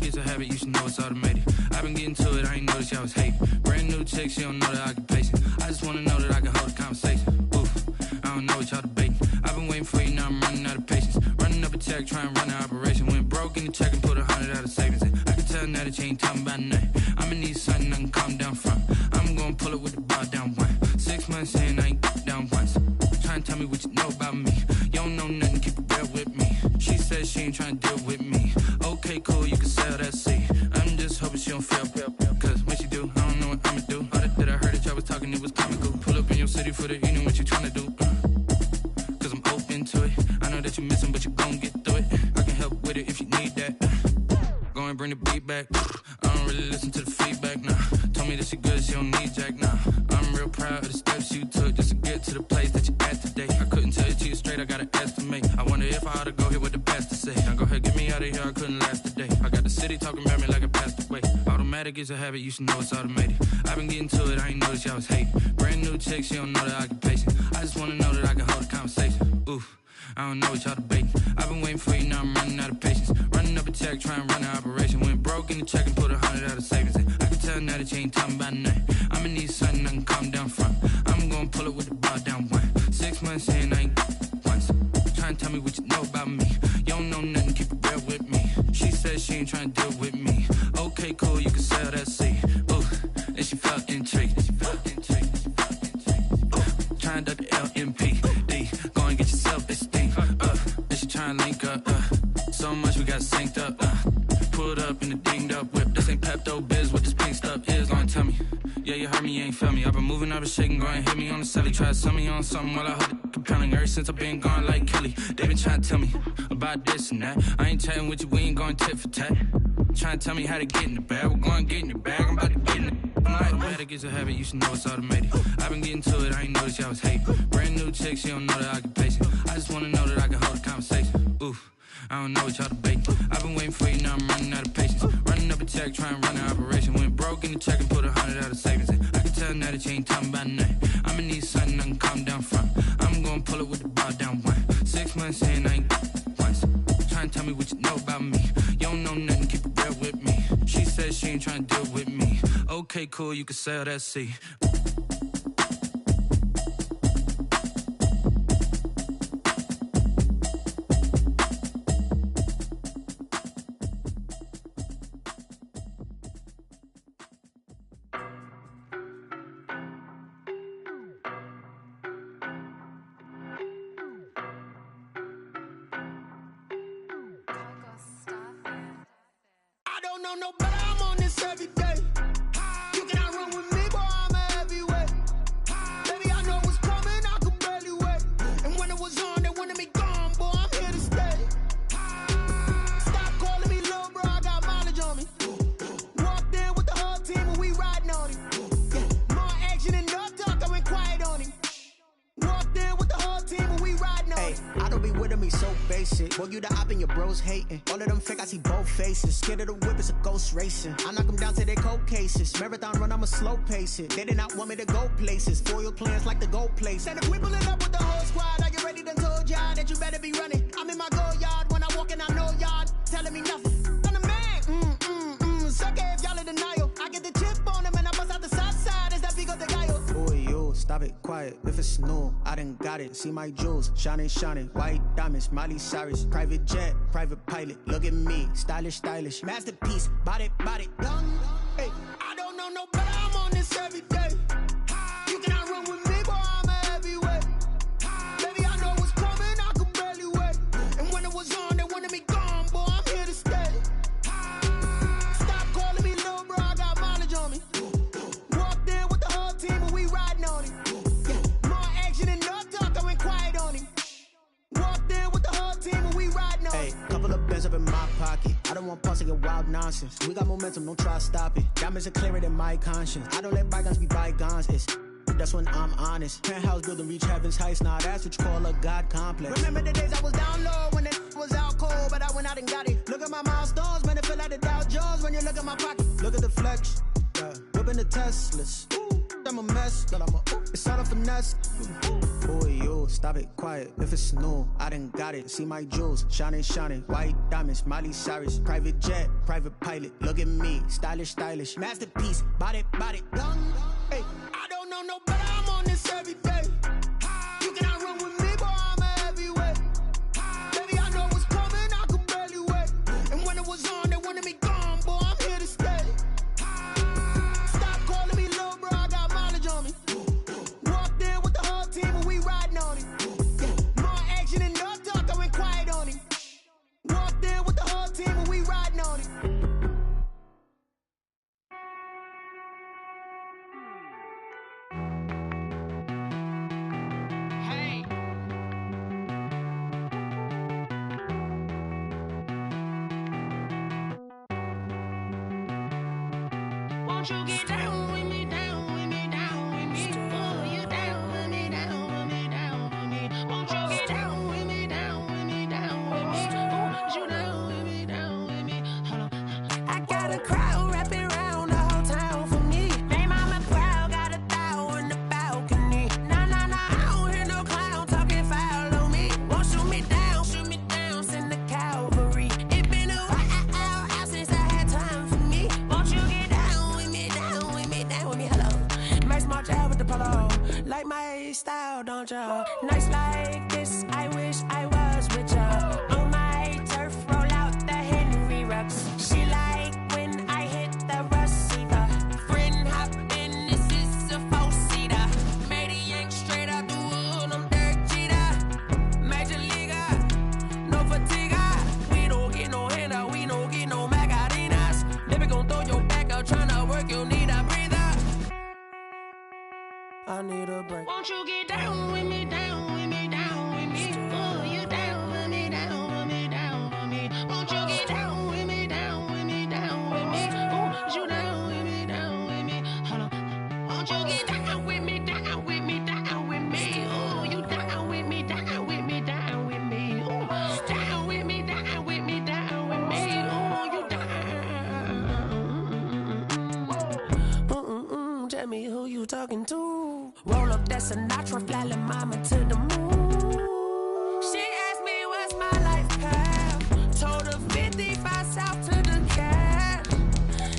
it's a habit, you should know it's automated. I've been getting to it, I ain't noticed y'all was hating. Brand new chick, she don't know the occupation. I just wanna know that I can hold a conversation. Oof, I don't know what y'all debating. I've been waiting for you, now I'm running out of patience. Running up a check, trying to run an operation. Went broke in the check and put 100 out of savings in. I can tell now that you ain't talking about nothing. I'ma need something I can calm down from. I'm gonna pull it with the bar down one. 6 months in, I ain't down once. Trying to tell me what you know about me. You don't know nothing, keep it real with me. She says she ain't trying to deal with me. Okay, cool, you can sell that seed. I'm just hoping she don't feel. Cause when she do, I don't know what I'ma do. All that I heard that y'all was talking, it was comical. Pull up in your city for the evening, what you trying to do? Cause I'm open to it. I know that you missing, but you gon' get through it. I can help with it if you need that. Go and bring the beat back. I don't really listen to the feedback, nah. Told me that she good, she don't need jack, nah. I'm real proud of the steps you took just to get to the place that you at today. I couldn't tell you to you straight, I gotta estimate. I wonder if I ought to go here with the best to say. Now go ahead, get me out of here, I couldn't last a day. I got the city talking about me like I passed away. Automatic is a habit, you should know it's automated. I've been getting to it, I ain't noticed y'all was hating. Brand new chick, she don't know the occupation. I just wanna know that I can hold a conversation. Oof, I don't know what y'all debating. I've been waiting for you, now I'm running out of patience. Running up a check, trying to run an operation. Went broke in the check and put 100 out of savings in. I can tell now that you ain't talking about nothing. I'ma need something I can calm down from. I'm gonna pull it with the bar down one. 6 months in, I ain't once. Trying to tell me what you know about me. You don't know nothing, keep it real with me. She says she ain't trying to deal with me. Okay, cool, you can sell that seed. Ooh, and she felt intrigued. Trying to duck the LMPD. Go and get your self-esteem. And she trying to link up. So much we got synced up. Pulled up in the dinged up whip. This ain't Pepto-Biz, what this pink stuff is. Gonna tell me. Yeah, you heard me, you ain't felt me. I've been moving, I've been shaking, go and hit me on the celly. Try to sell me on something while I hold it compelling. Ever since I've been gone like Kelly, they been trying to tell me about this and that. I ain't chatting with you, we ain't going tit for tat. Trying to tell me how to get in the bag. We're going to get in your bag, I'm about to get in it. Automatic is a habit, you should know it's automated. I've been getting to it, I ain't noticed y'all was hating. Brand new chick, she don't know the occupation. I just wanna know that I can hold a conversation. Oof, I don't know what y'all debating. I've been waiting for you, now I'm running out of patience. Running up a check, trying to run an operation. Went broke in the check and put 100 out of savings in. I can tell now that you ain't talking about nothing. I'ma need something I can calm down from. I'm gonna pull it with the bar down one. 6 months in, I ain't once. Trying to tell me what you know about me. You don't know nothing, keep it real with me. She says she ain't trying to deal with me. Okay, cool, you can sell that seed. I don't know no better, I'm on this every day. You cannot run with me, boy, I'm a heavyweight. Baby, I know what's coming, I could barely wait. And when it was on, they wanted me gone, boy, I'm here to stay. Stop calling me little bro, I got mileage on me. Walked in with the whole team and we riding on him. More action and no talk, I went quiet on him. Walked in with the whole team and we riding on him. I don't be with him, he's so basic. Boy, you the op and your bros hating. All of them fake, I see both faces. Scared of the whip, it's a ghost racing. I knock them down to their cold cases. Marathon run, I'ma slow pace it. They did not want me to go places. Foil plans like the gold place. And if we pulling up with the whole squad, I get ready to told y'all that you better be running. I'm in my go yard, when I walk in, I know y'all telling me nothing. I'm the man, suck it if y'all in denial. I get the chip on them and I bust out the south side, is that Pico de Gallo. Boy, you, stop it, quiet. If it's new, I done got it. See my jewels, shining, white diamonds, Miley Cyrus. Private jet, private pilot, look at me. Stylish, masterpiece, body, young. Hey, I don't know no better, I'm on this every day. You cannot run with me, boy, I'm a heavyweight. Baby, I know what's coming, I could barely wait. And when it was on, they wanted me gone, boy, I'm here to stay. Stop calling me little bro, I got mileage on me. Walked in with the whole team and we riding on him. More action and no talk, I went quiet on him. Walked in with the whole team and we riding on him. Couple of bands up in my pocket. I don't want parts to get wild nonsense. We got momentum, don't try to stop it. Diamonds are clearer than my conscience. I don't let bygones be bygones. It's that's when I'm honest. Penthouse building reach heaven's heights. Now that's what you call a God complex. Remember the days I was down low when it was out cold, but I went out and got it. Look at my milestones, man, it feel like the Dow Jones when you look at my pocket. Look at the flex, yeah. Whipping the Teslas. I'm a mess. It's all a finesse. Boy, you stop it quiet. If it's new, I done got it. See my jewels, shining, shining. White diamonds, Miley Cyrus. Private jet, private pilot. Look at me, stylish, stylish. Masterpiece, body, young. Hey, I don't know no better. I'm on this every day. You cannot run with me, boy. I'm a heavyweight. Baby, I know what's coming. I could barely wait. And when it was on, they wanted me gone, boy. I'm here to stay. Stop calling me little bro. I got mileage on me. Walked in with the whole team and we riding on it. More action and no talk. I went quiet on it. Walked in with the whole team and we riding on it. Won't you get down with me, down with me, down with me? Oh, you down with me, down with me, down with me. Won't you get down with me, down with me, down with me? Oh, you down with me, down with me? Hold on. I got a crowd wrapping around the whole town for me. Hey, mama proud, got a thou in the balcony. Nah, I don't hear no clown talking foul on me. Won't shoot me down, send the cavalry. It been a while since I had time for me. Won't you get down with me, down with me, down with me? Hello. Nice march out with the polo. Like my style, don't ya? Nice like this, I wish I was with ya. On my turf, roll out the Henry Rux. She like when I hit the receiver. Friend hop in, this is a four-seater. Made a yank straight out the wood, I'm Derek Jeter. Major leaguer, no fatigue. We don't get no handout, we don't get no Macarinas. Never gon' throw your back out, tryna work, you need a breather. I need a break. Won't you get down with me, down with me, down with me? Oh, you down with me, down with me, down with me? Won't you get down with me, down with me, down with me? Oh, you down with me, down with me? Hold on. Won't you get down with me, down with me, down with me? Oh, you down with me, down with me, down with me? Oh, down with me, down with me, down with me? Oh, you down. Tell me who you talking to. Roll up that Sinatra, fly la mama to the moon. She asked me what's my life path. Told her 55 south to the cat.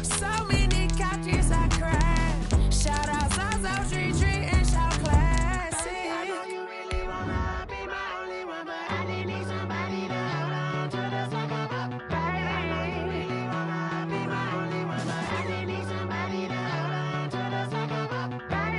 So many couches I cried. Shout out South Street and shout classy. I know you really wanna be my only one, but I didn't need somebody to hold on to the sucker up, baby. I know you really wanna be my only one, but I didn't need somebody to hold on to the sucker up, baby.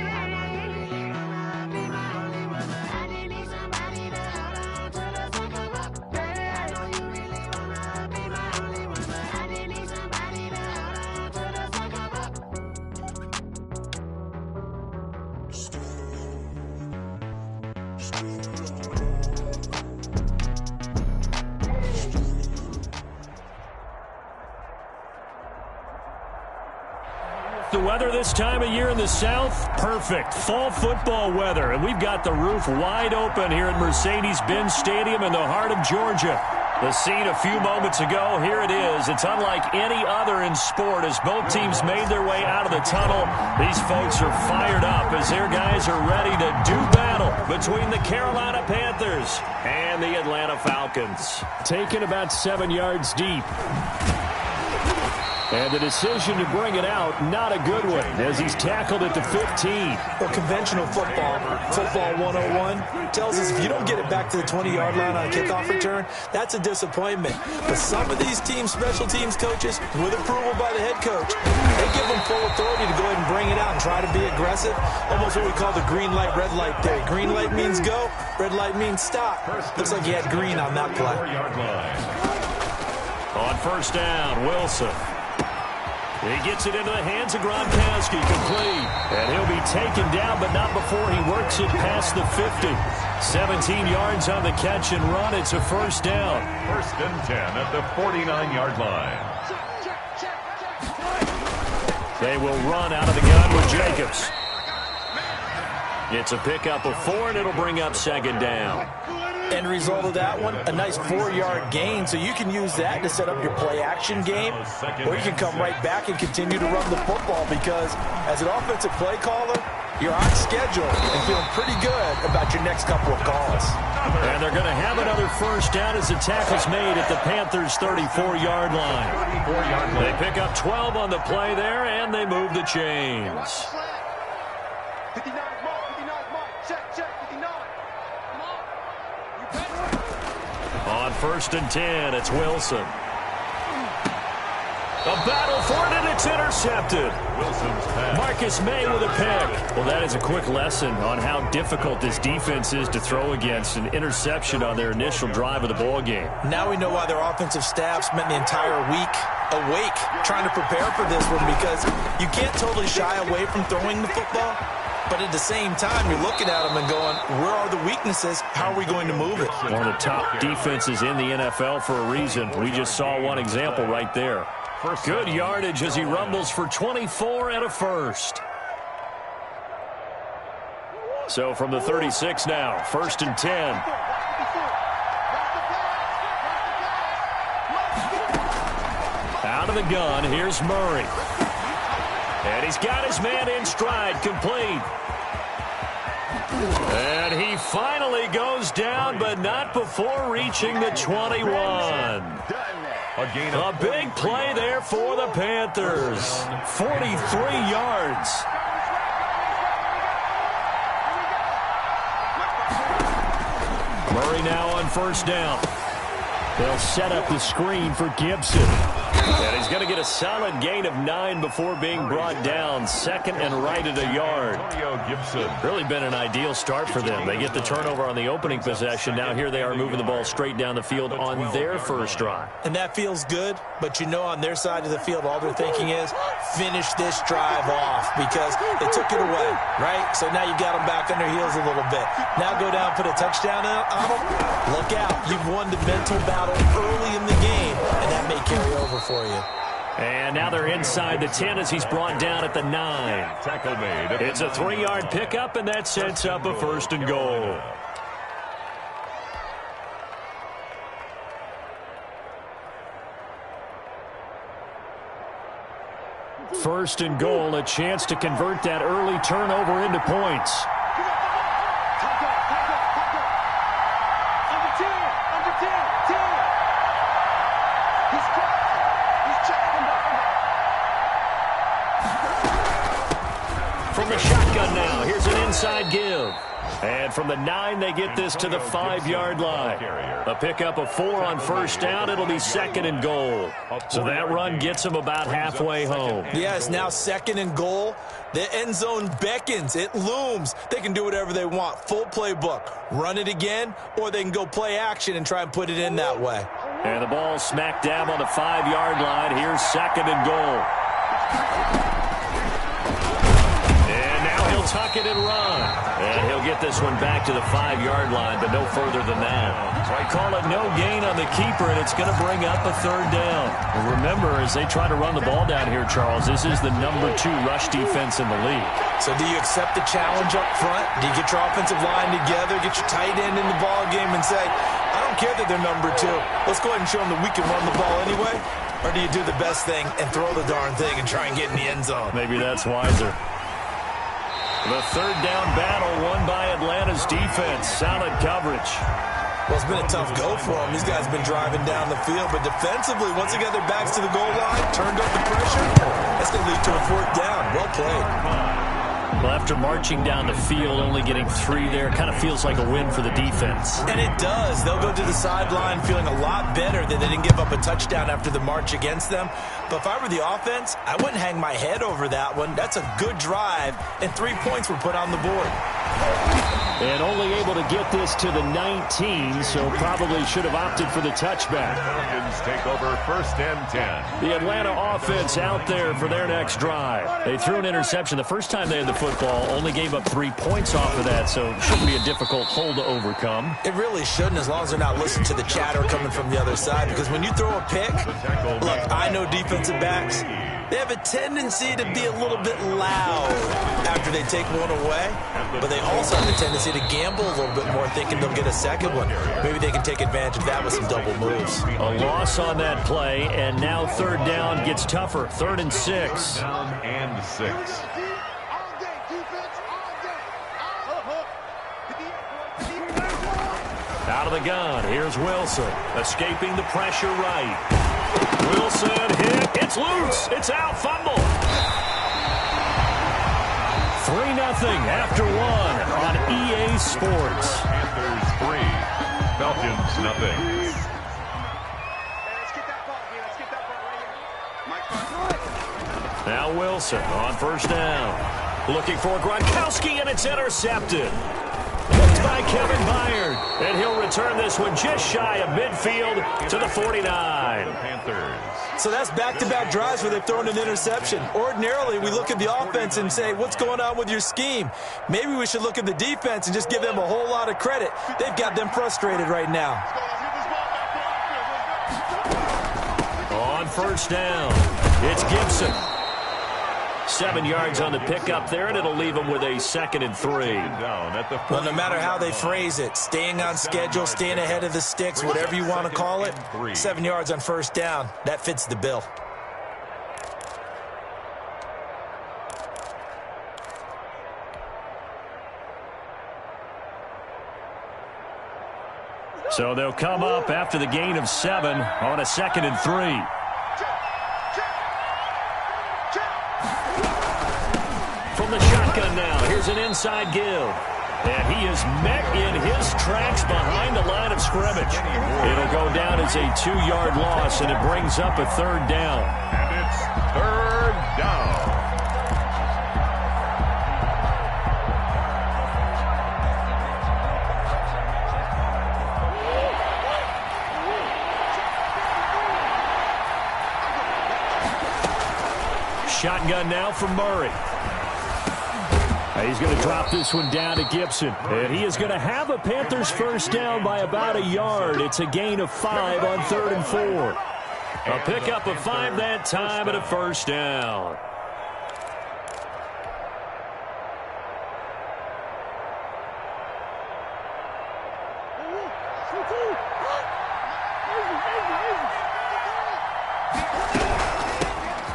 The weather this time of year in the South, perfect. Fall football weather. And we've got the roof wide open here at Mercedes-Benz Stadium in the heart of Georgia. The scene a few moments ago, here it is. It's unlike any other in sport as both teams made their way out of the tunnel. These folks are fired up as their guys are ready to do battle between the Carolina Panthers and the Atlanta Falcons. Taken about 7 yards deep. And the decision to bring it out, not a good one, as he's tackled at the 15. Well, conventional football 101, tells us if you don't get it back to the 20-yard line on a kickoff return, that's a disappointment. But some of these teams, special teams coaches, with approval by the head coach, they give them full authority to go ahead and bring it out and try to be aggressive. Almost what we call the green light, red light day. Green light means go, red light means stop. Looks like he had green on that play. On first down, Wilson. He gets it into the hands of Gronkowski, complete. And he'll be taken down, but not before he works it past the 50. 17 yards on the catch and run. It's a first down. First and 10 at the 49-yard line. They will run out of the gun with Jacobs. It's a pickup of 4, and it'll bring up second down. End result of that one, a nice 4-yard gain, so you can use that to set up your play-action game, or you can come right back and continue to run the football because as an offensive play caller, you're on schedule and feeling pretty good about your next couple of calls. And they're going to have another first down as the tackle's made at the Panthers' 34-yard line. They pick up 12 on the play there, and they move the chains. 59, mark, 59, mark, check, 59. On 1st and 10, it's Wilson. A battle for it, and it's intercepted. Marcus May with a pick. Well, that is a quick lesson on how difficult this defense is to throw against. An interception on their initial drive of the ball game. Now we know why their offensive staff spent the entire week awake trying to prepare for this one, because you can't totally shy away from throwing the football. But at the same time, you're looking at them and going, where are the weaknesses? How are we going to move it? One of the top defenses in the NFL for a reason. We just saw one example right there. Good yardage as he rumbles for 24 and a first. So from the 36 now, 1st and 10. Out of the gun, here's Murray. And he's got his man in stride, complete. And he finally goes down, but not before reaching the 21. A big play there for the Panthers. 43 yards. Murray now on 1st down. They'll set up the screen for Gibson. And he's going to get a solid gain of 9 before being brought down. 2nd and right at a yard. Really been an ideal start for them. They get the turnover on the opening possession. Now here they are moving the ball straight down the field on their first drive. And that feels good, but you know on their side of the field, all they're thinking is finish this drive off because they took it away, right? So now you got them back on their heels a little bit. Now go down, put a touchdown on them. Look out. You've won the mental battle early in the game, and that may carry over for you. And now they're inside the 10 as he's brought down at the 9. Tackle made. It's a 3-yard pickup, and that sets up a 1st and goal. First and goal, a chance to convert that early turnover into points. From the shotgun now, here's an inside give. And from the 9, they get this to the 5-yard line. A pickup of 4 on 1st down. It'll be 2nd and goal. So that run gets them about halfway home. Yeah, it's now 2nd and goal. The end zone beckons. It looms. They can do whatever they want. Full playbook. Run it again, or they can go play action and try and put it in that way. And the ball smack dab on the 5-yard line. Here's 2nd and goal. He'll tuck it and run. And he'll get this one back to the 5-yard line, but no further than that. So I call it no gain on the keeper, and it's going to bring up a 3rd down. And remember, as they try to run the ball down here, Charles, this is the number 2 rush defense in the league. So do you accept the challenge up front? Do you get your offensive line together, get your tight end in the ball game and say, I don't care that they're number 2. Let's go ahead and show them that we can run the ball anyway? Or do you do the best thing and throw the darn thing and try and get in the end zone? Maybe that's wiser. The 3rd down battle won by Atlanta's defense. Solid coverage. Well, it's been a tough go for them. These guys have been driving down the field, but defensively, once they got their backs to the goal line, turned up the pressure, that's going to lead to a 4th down. Well played. Well, after marching down the field, only getting 3 there, kind of feels like a win for the defense. And it does. They'll go to the sideline feeling a lot better that they didn't give up a touchdown after the march against them. But if I were the offense, I wouldn't hang my head over that one. That's a good drive, and 3 points were put on the board. And only able to get this to the 19, so probably should have opted for the touchback. Falcons take over 1st and 10. The Atlanta offense out there for their next drive. They threw an interception the first time they had the football, only gave up 3 points off of that, so it shouldn't be a difficult hole to overcome. It really shouldn't, as long as they're not listening to the chatter coming from the other side, because when you throw a pick, look, I know defensive backs, They have a tendency to be a little bit loud after they take one away, but they also have a tendency to gamble a little bit more, thinking they'll get a second one. Maybe they can take advantage of that with some double moves. A loss on that play, and now third down gets tougher. 3rd and 6. Down and 6. Out of the gun, here's Wilson, escaping the pressure right. Wilson hit, it's loose, it's out, fumble. 3-0 after 1 on EA Sports. Panthers 3, Falcons 0. Now Wilson on first down. Looking for Gronkowski, and it's intercepted. Hooked by Kevin Byard. And he'll return this one just shy of midfield to the 49. Panthers. So that's back-to-back drives where they've thrown an interception. Ordinarily, we look at the offense and say, what's going on with your scheme? Maybe we should look at the defense and just give them a whole lot of credit. They've got them frustrated right now. On first down, it's Gibson. 7 yards on the pickup there, and it'll leave them with a 2nd and 3. Well, no matter how they phrase it, staying on schedule, staying ahead of the sticks, whatever you want to call it, 7 yards on first down, that fits the bill. So they'll come up after the gain of 7 on a 2nd and 3. From the shotgun now, here's an inside give. And he is met in his tracks behind the line of scrimmage. It'll go down as a 2-yard loss, and it brings up a 3rd down. And it's 3rd down. Shotgun now from Murray. He's going to drop this one down to Gibson. And he is going to have a Panthers first down by about a yard. It's a gain of 5 on 3rd and 4. A pickup of 5 that time and a first down.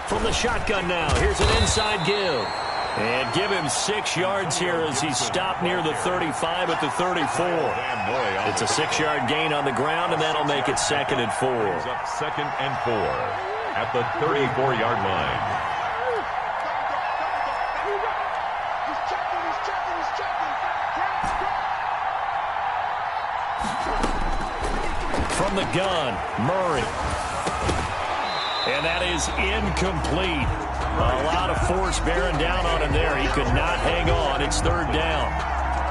From the shotgun now, here's an inside give. And give him 6 yards here as he's stopped near the 35 at the 34. It's a 6-yard gain on the ground, and that'll make it 2nd and 4. Up 2nd and 4 at the 34-yard line. From the gun, Murray. And that is incomplete. A lot of force bearing down on him there. He could not hang on. It's 3rd down.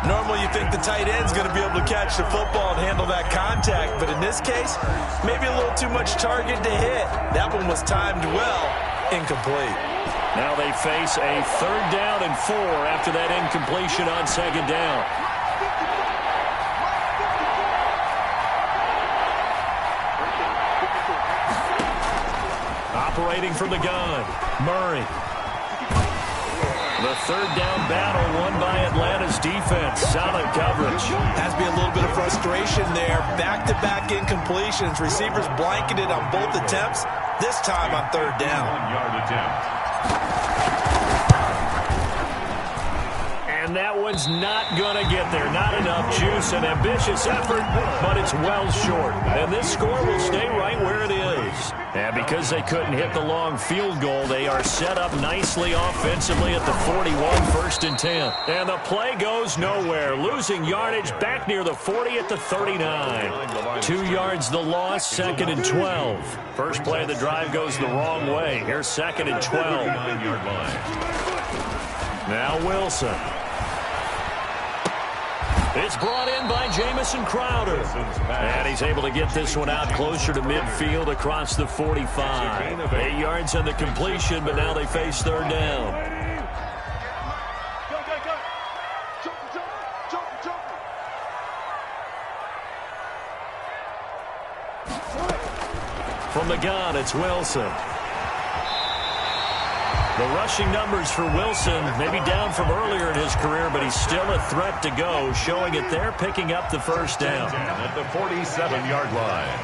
Normally you think the tight end's going to be able to catch the football and handle that contact, but in this case, maybe a little too much target to hit. That one was timed well. Incomplete. Now they face a 3rd down and 4 after that incompletion on 2nd down. Operating from the gun, Murray. The 3rd down battle won by Atlanta's defense. Solid coverage. Has to be a little bit of frustration there. Back-to-back incompletions. Receivers blanketed on both attempts. This time on 3rd down. 1-yard attempt. And that one's not going to get there. Not enough juice. An ambitious effort, but it's well short. And this score will stay right where it is. And because they couldn't hit the long field goal, they are set up nicely offensively at the 41, 1st and 10. And the play goes nowhere. Losing yardage back near the 40 at the 39. 2 yards the loss, 2nd and 12. First play of the drive goes the wrong way. Here's 2nd and 12. 9-yard line. Now Wilson. It's brought in by Jamison Crowder. And he's able to get this one out closer to midfield across the 45. 8 yards on the completion, but now they face 3rd down. From the gun, it's Wilson. The rushing numbers for Wilson, maybe down from earlier in his career, but he's still a threat to go, showing it there, picking up the first down. At the 47-yard line.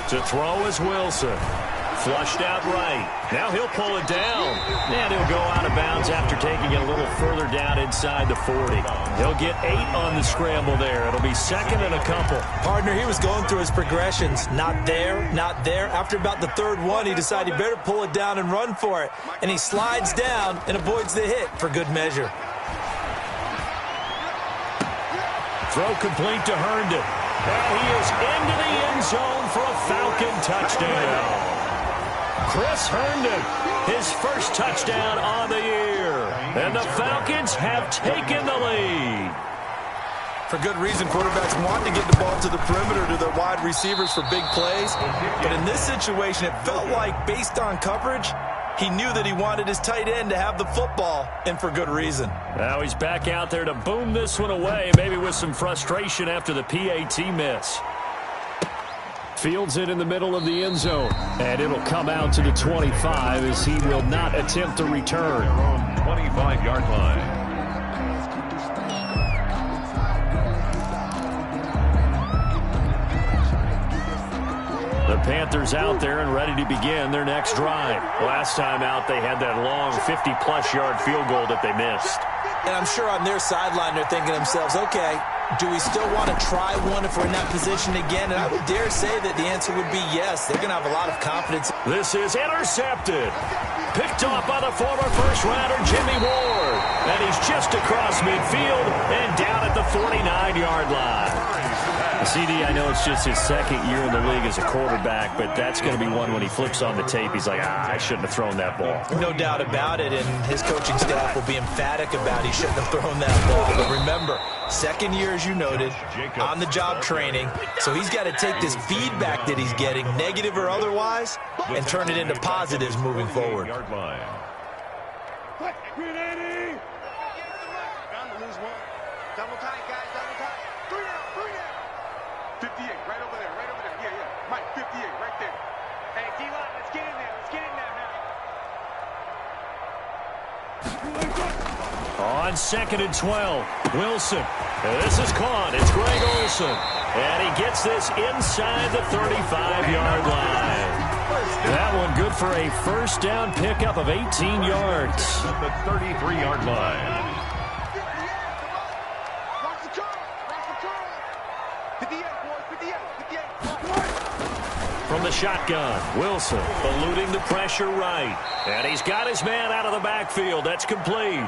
To throw is Wilson. Flushed out right. Now he'll pull it down. And he'll go out of bounds after taking it a little further down inside the 40. He'll get 8 on the scramble there. It'll be second and a couple. Partner, he was going through his progressions. Not there, not there. After about the third one, he decided he better pull it down and run for it. And he slides down and avoids the hit for good measure. Throw complete to Herndon. And he is into the end zone for a Falcon touchdown. Chris Herndon, his first touchdown on the year. And the Falcons have taken the lead. For good reason, quarterbacks want to get the ball to the perimeter to their wide receivers for big plays. But in this situation, it felt like, based on coverage, he knew that he wanted his tight end to have the football, and for good reason. Now he's back out there to boom this one away, maybe with some frustration after the PAT miss. Fields it in the middle of the end zone, and it'll come out to the 25 as he will not attempt to return. 25-yard line. The Panthers out there and ready to begin their next drive. Last time out, they had that long 50-plus yard field goal that they missed. And I'm sure on their sideline they're thinking to themselves, okay, do we still want to try one if we're in that position again? And I would dare say that the answer would be yes. They're going to have a lot of confidence. This is intercepted. Picked off by the former first-rounder Jimmy Ward. And he's just across midfield and down at the 49-yard line. CD, I know it's just his second year in the league as a quarterback, but that's going to be one when he flips on the tape. He's like, I shouldn't have thrown that ball. No doubt about it, and his coaching staff will be emphatic about he shouldn't have thrown that ball. But remember, second year, as you noted, on-the-job training, so he's got to take this feedback that he's getting, negative or otherwise, and turn it into positives moving forward. Double tight, guys, double tight. 3 down. 58, right over there, yeah. Mike, 58, right there. Hey, D-line, let's get in there now. On 2nd and 12, Wilson. This is caught. It's Greg Olsen. And he gets this inside the 35-yard line. That one good for a first down pickup of 18 yards. At the 33-yard line. From the shotgun, Wilson eluding the pressure right. And he's got his man out of the backfield. That's complete.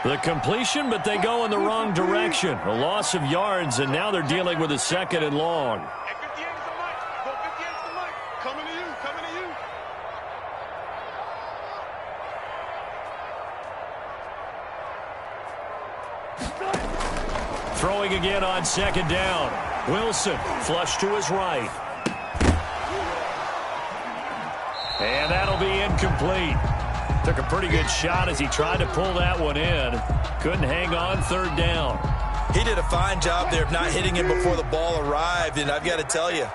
The completion, but they go in the wrong direction. A loss of yards, and now they're dealing with a second and long. Hey, 58 is the mic. Go 58 is the mic. Coming to you, coming to you. Throwing again on 2nd down. Wilson flush to his right. And that'll be incomplete. Took a pretty good shot as he tried to pull that one in. Couldn't hang on 3rd down. He did a fine job there of not hitting him before the ball arrived, and I've got to tell you,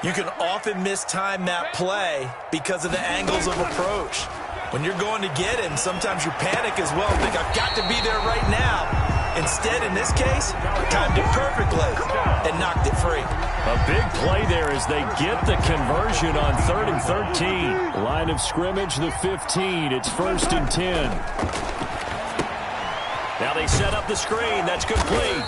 you can often mistime that play because of the angles of approach. When you're going to get him, sometimes you panic as well and think, I've got to be there right now. Instead, in this case, timed it perfectly and knocked it free. A big play there as they get the conversion on 3rd and 13. Line of scrimmage, the 15. It's 1st and 10. Now they set up the screen. That's complete.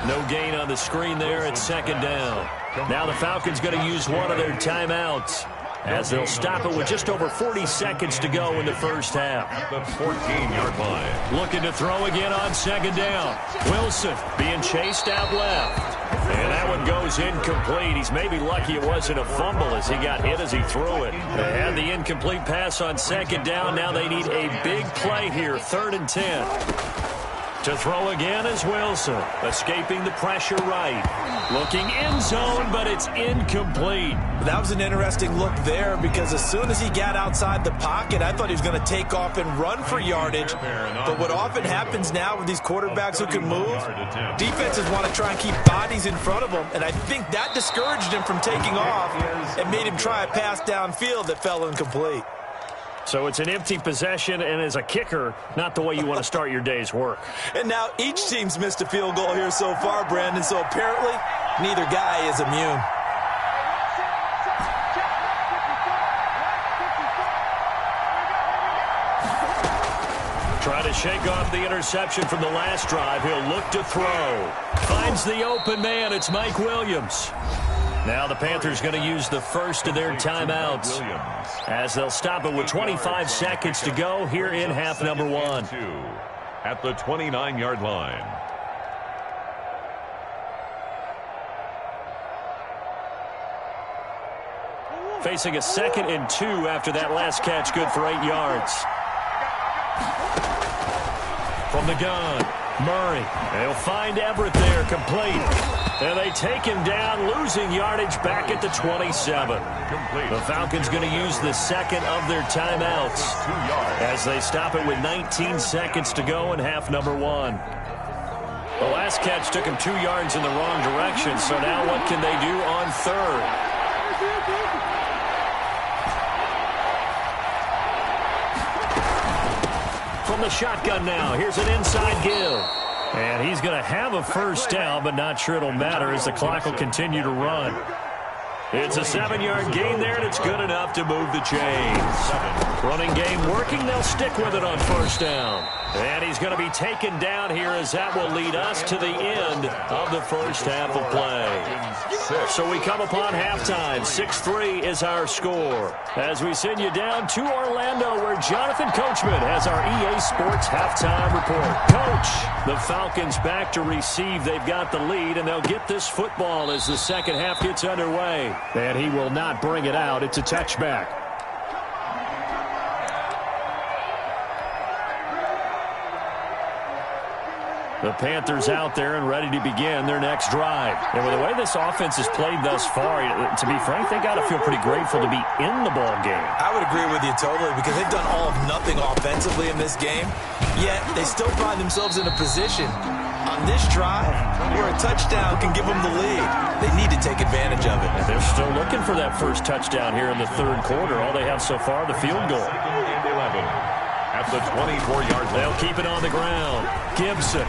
No gain on the screen there at 2nd down. Now the Falcons going to use one of their timeouts as they'll stop it with just over 40 seconds to go in the first half. At the 14-yard line. Looking to throw again on 2nd down. Wilson being chased out left. And that one goes incomplete. He's maybe lucky it wasn't a fumble as he got hit as he threw it. They had the incomplete pass on 2nd down. Now they need a big play here, 3rd and 10. To throw again is Wilson, escaping the pressure right. Looking end zone, but it's incomplete. That was an interesting look there because as soon as he got outside the pocket, I thought he was going to take off and run for yardage. But what often happens now with these quarterbacks who can move, defenses want to try and keep bodies in front of them, and I think that discouraged him from taking off and made him try a pass downfield that fell incomplete. So it's an empty possession, and as a kicker, not the way you want to start your day's work. And now each team's missed a field goal here so far, Brandon, so apparently neither guy is immune. Trying to shake off the interception from the last drive. He'll look to throw. Finds the open man. It's Mike Williams. Now the Panthers going to use the first of their timeouts as they'll stop it with 25 seconds to go here in half number one. At the 29-yard line. Facing a 2nd and 2 after that last catch, good for 8 yards. From the gun, Murray. They'll find Everett there, complete. And they take him down, losing yardage back at the 27. The Falcons going to use the second of their timeouts as they stop it with 19 seconds to go in half number one. The last catch took him 2 yards in the wrong direction, so now what can they do on third? From the shotgun now, here's an inside give. And he's going to have a first down, but not sure it'll matter as the clock will continue to run. It's a 7-yard gain there, and it's good enough to move the chains. Running game working, they'll stick with it on first down. And he's going to be taken down here as that will lead us to the end of the first half of play. So we come upon halftime. 6-3 is our score. As we send you down to Orlando where Jonathan Coachman has our EA Sports halftime report. Coach, the Falcons back to receive. They've got the lead, and they'll get this football as the second half gets underway. And he will not bring it out. It's a touchback. The Panthers out there and ready to begin their next drive. And with the way this offense has played thus far, to be frank, they got to feel pretty grateful to be in the ball game. I would agree with you totally because they've done all of nothing offensively in this game, yet they still find themselves in a position on this drive where a touchdown can give them the lead. They need to take advantage of it. And they're still looking for that first touchdown here in the third quarter. All they have so far, the field goal. And 11. At the 24-yard line. They'll keep it on the ground. Gibson.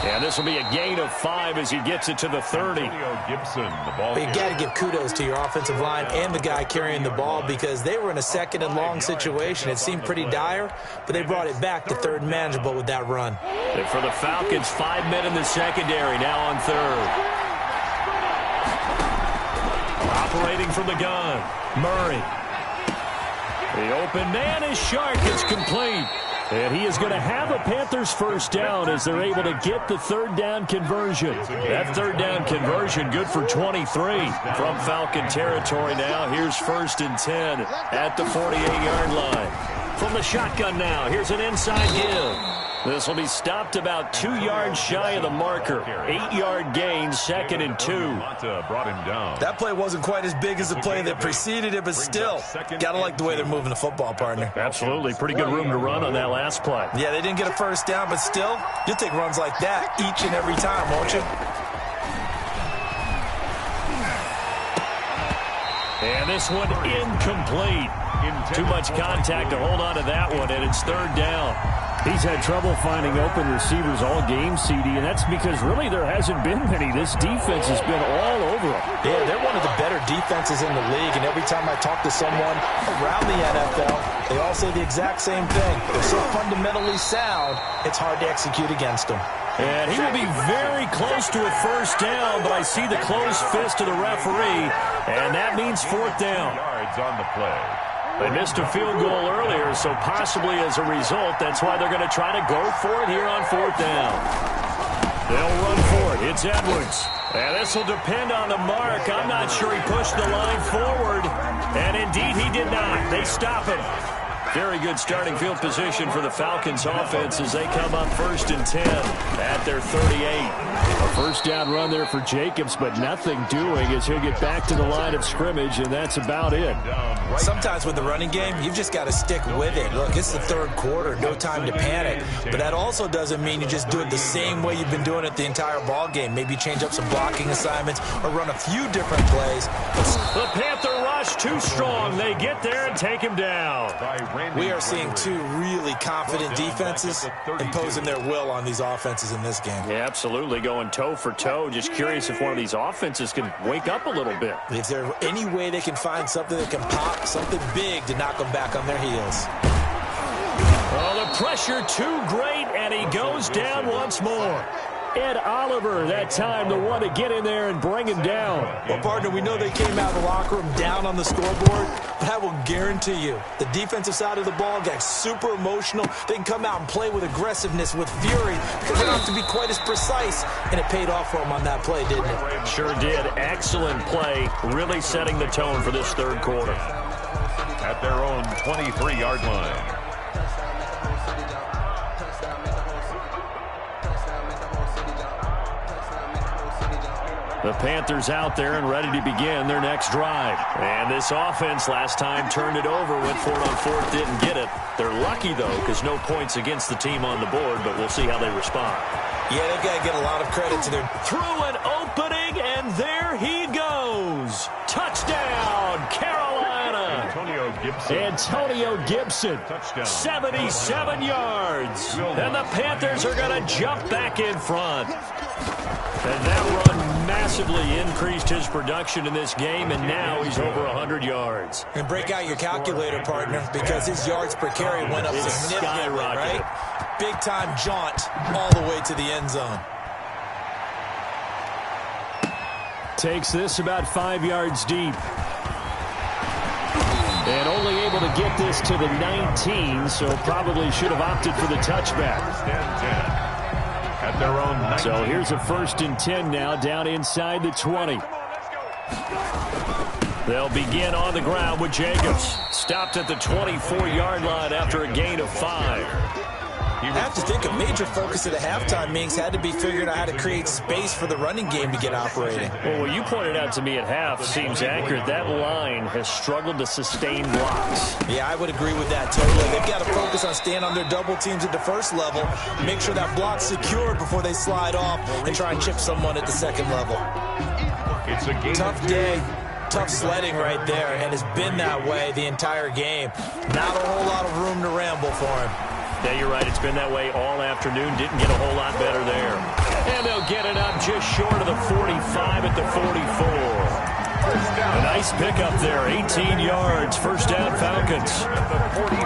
And this will be a gain of 5 as he gets it to the 30. Gibson, the ball. But you got to give kudos to your offensive line and the guy carrying the ball because they were in a second and long situation. It seemed pretty dire, but they brought it back to third and manageable with that run. And for the Falcons, 5 men in the secondary, now on third. Operating from the gun, Murray. The open man is Shark. It's complete. And he is going to have a Panthers first down as they're able to get the third down conversion. That third down conversion good for 23 from Falcon territory now. Here's 1st and 10 at the 48-yard line. From the shotgun now, here's an inside give. This will be stopped about 2 yards shy of the marker. 8-yard gain, 2nd and 2. Brought him down. That play wasn't quite as big as the play that preceded it, but still, gotta like the way they're moving the football, partner. Absolutely. Pretty good room to run on that last play. Yeah, they didn't get a first down, but still, you'll take runs like that each and every time, won't you? And this one incomplete. Too much contact to hold on to that one, and it's third down. He's had trouble finding open receivers all game, CD, and that's because really there hasn't been many. This defense has been all over them. Yeah, they're one of the better defenses in the league, and every time I talk to someone around the NFL, they all say the exact same thing. They're so fundamentally sound, it's hard to execute against them. And he will be very close to a first down, but I see the closed fist of the referee, and that means 4th down. Yards on the play. They missed a field goal earlier, so possibly as a result, that's why they're going to try to go for it here on 4th down. They'll run for it. It's Edwards. And this will depend on the mark. I'm not sure he pushed the line forward. And indeed, he did not. They stop him. Very good starting field position for the Falcons offense as they come up 1st and 10 at their 38. A first down run there for Jacobs, but nothing doing as he'll get back to the line of scrimmage, and that's about it. Sometimes with the running game, you've just got to stick with it. Look, it's the third quarter, no time to panic. But that also doesn't mean you just do it the same way you've been doing it the entire ball game. Maybe change up some blocking assignments or run a few different plays. The Panther rush rush too strong. They get there and take him down. We are seeing two really confident defenses imposing their will on these offenses in this game. Yeah, absolutely, going toe for toe. Just curious if one of these offenses can wake up a little bit. Is there any way they can find something that can pop, something big to knock them back on their heels? Oh, the pressure too great, and he goes down once more. Ed Oliver, that time, the one to get in there and bring him down. Well, partner, we know they came out of the locker room down on the scoreboard, but I will guarantee you the defensive side of the ball got super emotional. They can come out and play with aggressiveness, with fury, because they don't have to be quite as precise, and it paid off for them on that play, didn't it? Sure did. Excellent play, really setting the tone for this third quarter. At their own 23-yard line. The Panthers out there and ready to begin their next drive. And this offense last time turned it over, went for it on fourth, didn't get it. They're lucky, though, because no points against the team on the board, but we'll see how they respond. Yeah, they've got to get a lot of credit to their... Through an opening, and there he goes. Touchdown, Carolina. Antonio Gibson. Touchdown. 77 yards. And the Panthers are going to jump back in front. And that run massively increased his production in this game, and now he's over 100 yards. And break out your calculator, partner, because his yards per carry went up significantly, right? Big-time jaunt all the way to the end zone. Takes this about 5 yards deep. And only able to get this to the 19, so probably should have opted for the touchback. At their own 19. So here's a 1st and 10 now, down inside the 20. They'll begin on the ground with Jacobs. Stopped at the 24-yard line after a gain of 5. I have to think a major focus of the halftime meetings had to be figuring out how to create space for the running game to get operating. Well, what you pointed out to me at half seems accurate. That line has struggled to sustain blocks. Yeah, I would agree with that totally. They've got to focus on staying on their double teams at the first level, make sure that block's secure before they slide off and try and chip someone at the second level. It's a game. Tough day. Tough sledding right there, and it's been that way the entire game. Not a whole lot of room to ramble for him. Yeah, you're right. It's been that way all afternoon. Didn't get a whole lot better there. And they'll get it up just short of the 45 at the 44. A nice pickup there. 18 yards. First down, Falcons.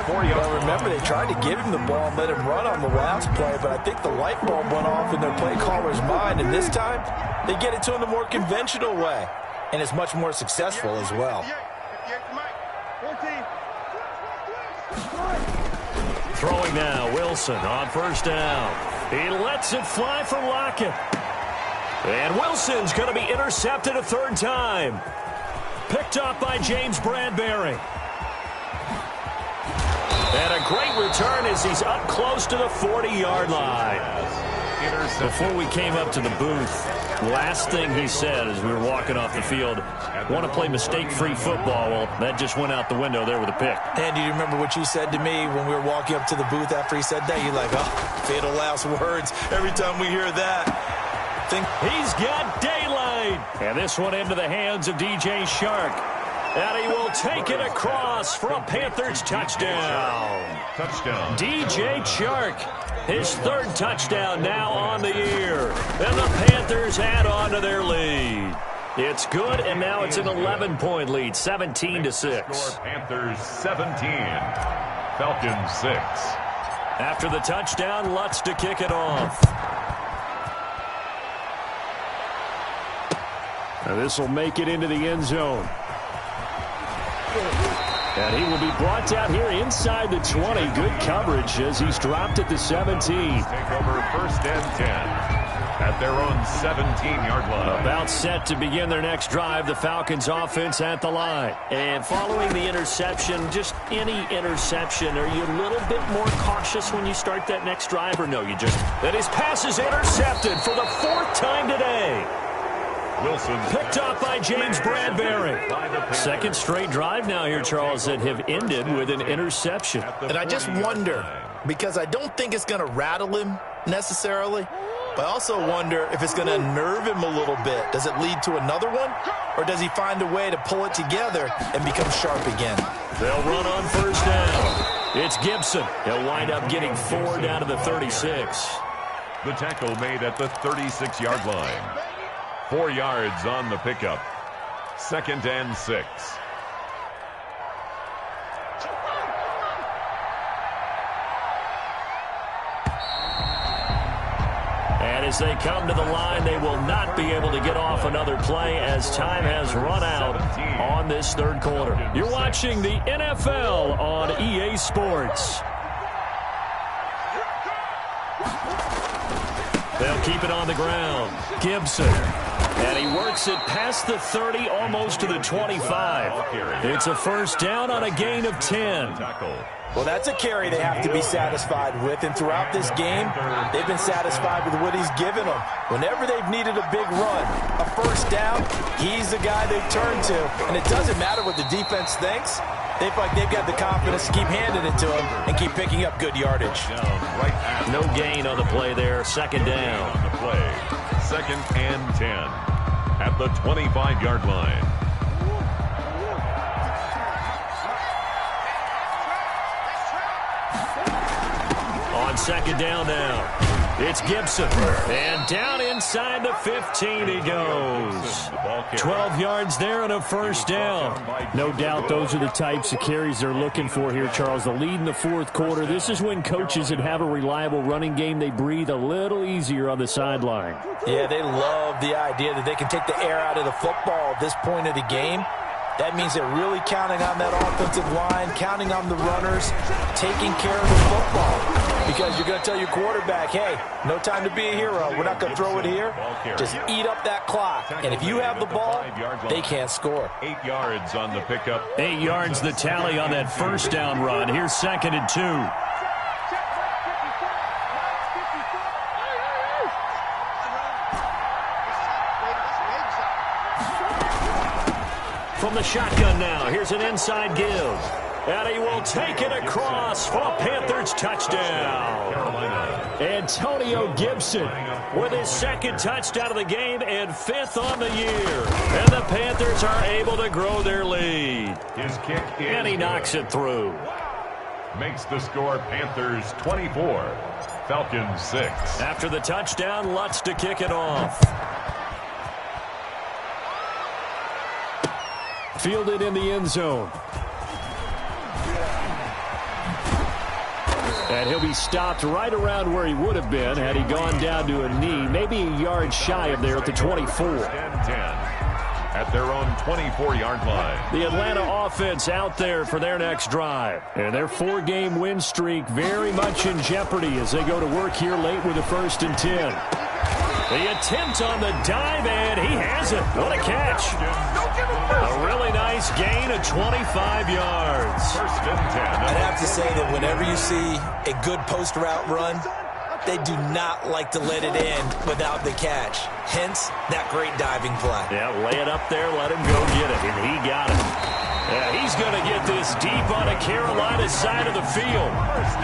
Well, remember, they tried to give him the ball and let him run on the last play, but I think the light bulb went off in their play caller's mind, and this time they get it to him the more conventional way, and it's much more successful as well. Throwing now, Wilson on first down. He lets it fly for Lockett. And Wilson's going to be intercepted a third time. Picked up by James Bradbury. And a great return as he's up close to the 40-yard line. Before we came up to the booth, last thing he said as we were walking off the field, want to play mistake-free football. Well, that just went out the window there with a pick. And do you remember what you said to me when we were walking up to the booth after he said that? You're like, oh, fatal last words. Every time we hear that. He's got daylight. And this one into the hands of DJ Shark. And he will take it across for a Panthers touchdown. DJ Shark. His third touchdown now on the year. And the Panthers add on to their lead. It's good, and now it's an 11-point lead, 17-6. Panthers 17, Falcons 6. After the touchdown, Lutz to kick it off. Now this will make it into the end zone. And he will be brought down here inside the 20. Good coverage as he's dropped at the 17. Take over 1st and 10 at their own 17-yard line. About set to begin their next drive. The Falcons offense at the line. And following the interception, just any interception, are you a little bit more cautious when you start that next drive, or no? You just... That his pass is intercepted for the 4th time today. Wilson picked up by James Bradbury. Second straight drive now here, Charles, that have ended with an interception. And I just wonder, because I don't think it's going to rattle him necessarily, But I also wonder if it's going to unnerve him a little bit. Does it lead to another one? Or does he find a way to pull it together and become sharp again? They'll run on first down. It's Gibson. He'll wind up getting 4 down to the 36. The tackle made at the 36-yard line. 4 yards on the pickup. 2nd and 6. And as they come to the line, they will not be able to get off another play as time has run out on this third quarter. You're watching the NFL on EA Sports. They'll keep it on the ground. Gibson. And he works it past the 30, almost to the 25. It's a first down on a gain of 10. Well, that's a carry they have to be satisfied with, and throughout this game, they've been satisfied with what he's given them. Whenever they've needed a big run, a first down, he's the guy they've turned to. And it doesn't matter what the defense thinks. They feel like they've got the confidence to keep handing it to him and keep picking up good yardage. No gain on the play there. 2nd down. On the play. 2nd and 10 at the 25-yard line. On 2nd down now. It's Gibson. And down inside the 15 he goes. 12 yards there and a first down. No doubt those are the types of carries they're looking for here, Charles. The lead in the fourth quarter. This is when coaches that have a reliable running game, they breathe a little easier on the sideline. Yeah, they love the idea that they can take the air out of the football at this point of the game. That means they're really counting on that offensive line, counting on the runners, taking care of the football. Because you're going to tell your quarterback, hey, no time to be a hero. We're not going to throw it here. Just eat up that clock. And if you have the ball, they can't score. 8 yards on the pickup. 8 yards the tally on that first down run. Here's 2nd and 2. From the shotgun now, here's an inside give. And he will take it across for a Panthers touchdown. Antonio Gibson with his 2nd touchdown of the game and 5th on the year. And the Panthers are able to grow their lead. His kick is and he knocks it through. Makes the score Panthers 24, Falcons 6. After the touchdown, Lutz to kick it off. Fielded in the end zone. And he'll be stopped right around where he would have been had he gone down to a knee, maybe a yard shy of there at the 24. 10 at their own 24-yard line. The Atlanta offense out there for their next drive. And their 4-game win streak very much in jeopardy as they go to work here late with a 1st and 10. The attempt on the dive, and he has it. What a catch. A really nice gain of 25 yards. 1st and 10. I'd have to say that whenever you see a good post route run, they do not like to let it end without the catch. Hence, that great diving play. Yeah, lay it up there, let him go get it, and he got it. Yeah, he's going to get this deep on a Carolina side of the field.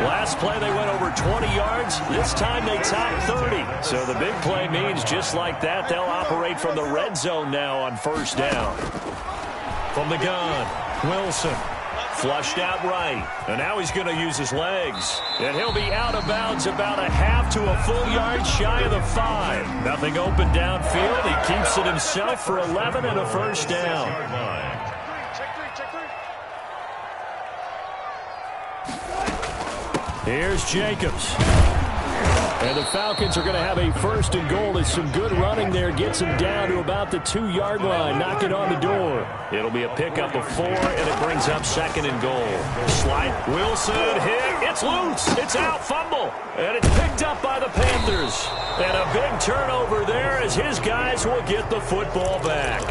Last play they went over 20 yards. This time they topped 30. So the big play means just like that, they'll operate from the red zone now on first down. From the gun, Wilson. Flushed out right. And now he's going to use his legs. And he'll be out of bounds about a half to a full yard shy of the 5. Nothing open downfield. He keeps it himself for 11 and a first down. Here's Jacobs. And the Falcons are going to have a 1st and goal as some good running there gets him down to about the 2-yard line. Knock it on the door. It'll be a pickup of 4, and it brings up 2nd and goal. Slide. Wilson hit. It's loose. It's out. Fumble. And it's picked up by the Panthers. And a big turnover there as his guys will get the football back.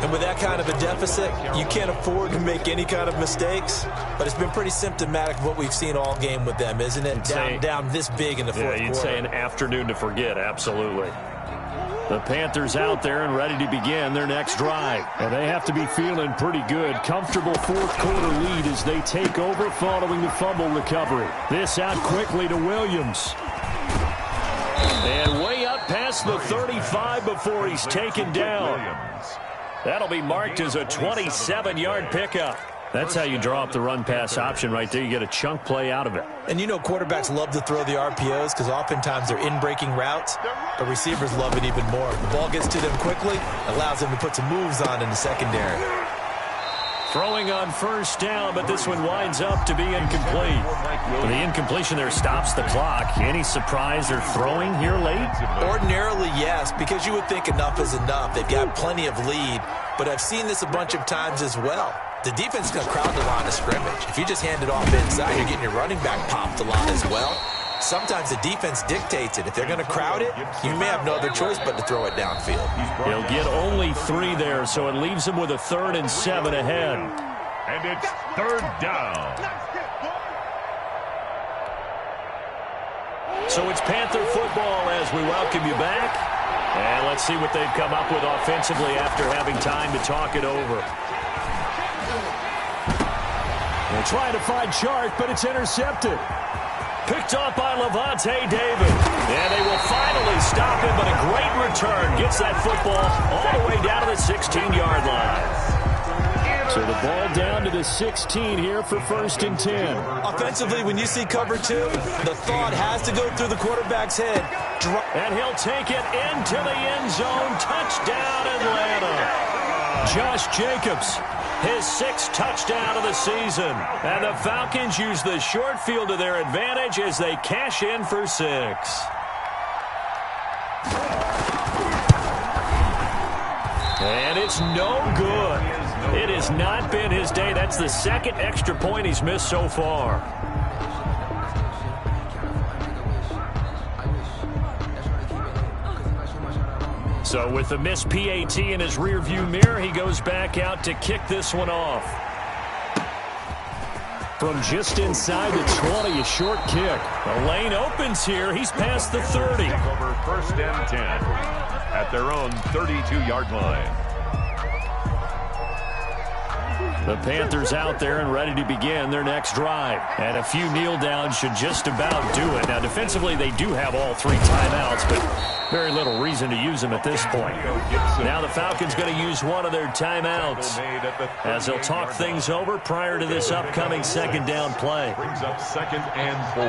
And with that kind of a deficit, you can't afford to make any kind of mistakes. But it's been pretty symptomatic of what we've seen all game with them, isn't it? Down this big in the fourth quarter. You'd say an afternoon to forget, absolutely. The Panthers out there and ready to begin their next drive. And they have to be feeling pretty good. Comfortable fourth quarter lead as they take over following the fumble recovery. This out quickly to Williams. And way up past the 35 before he's taken down. That'll be marked as a 27-yard pickup. That's how you draw up the run-pass option right there. You get a chunk play out of it. And you know quarterbacks love to throw the RPOs because oftentimes they're in-breaking routes, but receivers love it even more. The ball gets to them quickly, allows them to put some moves on in the secondary. Throwing on first down, but this one winds up to be incomplete. The incompletion there stops the clock. Any surprise they're throwing here late? Ordinarily, yes, because you would think enough is enough. They've got plenty of lead, but I've seen this a bunch of times as well. The defense is going to crowd the line of scrimmage. If you just hand it off inside, you're getting your running back popped a lot as well. Sometimes the defense dictates it. If they're going to crowd it, you may have no other choice but to throw it downfield. He'll get only 3 there, so it leaves him with a 3rd and 7 ahead. And it's 3rd down. So it's Panther football as we welcome you back. And let's see what they've come up with offensively after having time to talk it over. They're trying to find Chark, but it's intercepted. Picked up by Levante David. And they will finally stop him, but a great return. Gets that football all the way down to the 16-yard line. So the ball down to the 16 here for 1st and 10. Offensively, when you see cover 2, the thought has to go through the quarterback's head. And he'll take it into the end zone. Touchdown, Atlanta. Josh Jacobs, his 6th touchdown of the season. And the Falcons use the short field to their advantage as they cash in for 6. And it's no good. It has not been his day. That's the 2nd extra point he's missed so far. So with the missed PAT in his rearview mirror, he goes back out to kick this one off. From just inside the 20, a short kick. The lane opens here. He's past the 30. Over 1st and 10 at their own 32-yard line. The Panthers out there and ready to begin their next drive. And a few kneel downs should just about do it. Now, defensively, they do have all 3 timeouts, but very little reason to use them at this point. Now the Falcons going to use one of their timeouts as they'll talk things over prior to this upcoming 2nd down play. Brings up 2nd and 4.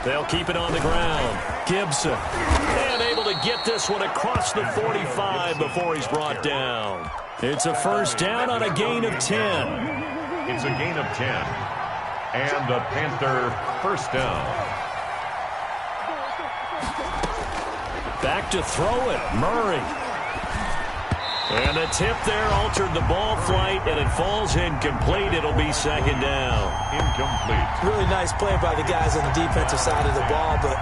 They'll keep it on the ground. Gibson. And able to get this one across the 45 before he's brought down. It's a 1st down on a gain of 10. It's a gain of 10. And a Panther 1st down. Back to throw it. Murray. And the tip there altered the ball flight, and it falls incomplete. It'll be 2nd down. Incomplete. Really nice play by the guys on the defensive side of the ball, but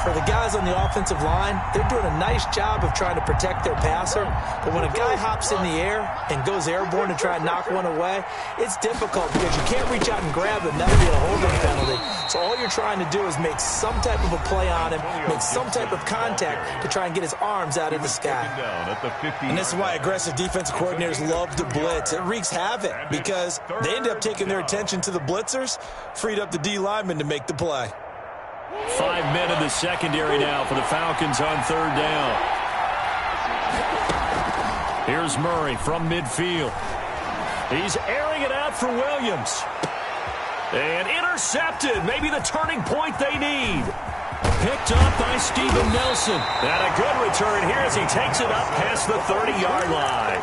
for the guys on the offensive line, they're doing a nice job of trying to protect their passer. But when a guy hops in the air and goes airborne to try and knock one away, it's difficult because you can't reach out and grab him. That'll be a holding penalty. So all you're trying to do is make some type of a play on him, make some type of contact to try and get his arms out of the sky. And this is why aggressive defensive coordinators love to blitz. It wreaks havoc because they end up taking their attention to the blitzers, freed up the D lineman to make the play. 5 men in the secondary now for the Falcons on 3rd down. Here's Murray from midfield. He's airing it out for Williams. And intercepted. Maybe the turning point they need. Picked up by Steven Nelson. And a good return here as he takes it up past the 30-yard line.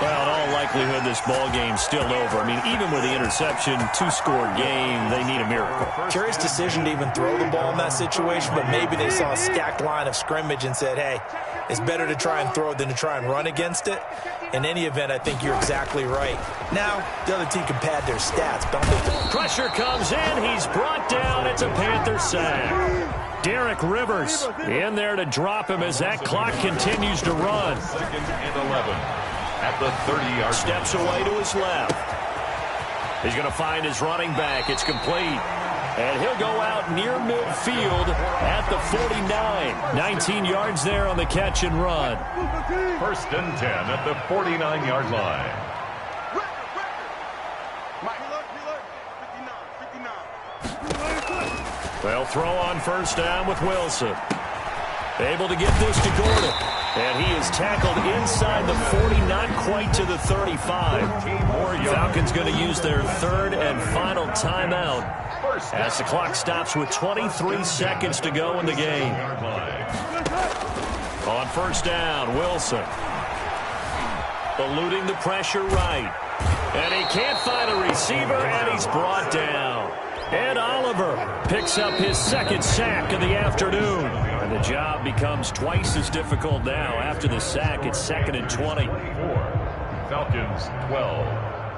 Well, in all likelihood, this ball game's still over. I mean, even with the interception, 2-score game, they need a miracle. Curious decision to even throw the ball in that situation, but maybe they saw a stacked line of scrimmage and said, hey, it's better to try and throw than to try and run against it. In any event, I think you're exactly right. Now, the other team can pad their stats, but pressure comes in. He's brought down. It's a Panther sack. Derek Rivers in there to drop him as that clock continues to run. 2nd and 11 at the 30-yard. Steps away to his left. He's going to find his running back. It's complete. And he'll go out near midfield at the 49. 19 yards there on the catch and run. 1st and 10 at the 49-yard line. They'll throw on first down with Wilson. Able to get this to Gordon. And he is tackled inside the 40, not quite to the 35. Falcons going to use their third and final timeout as the clock stops with 23 seconds to go in the game. On first down, Wilson. Eluding the pressure right. And he can't find a receiver, and he's brought down. And Oliver picks up his second sack of the afternoon. And the job becomes twice as difficult now. After the sack, it's 2nd and 20. Falcons 12.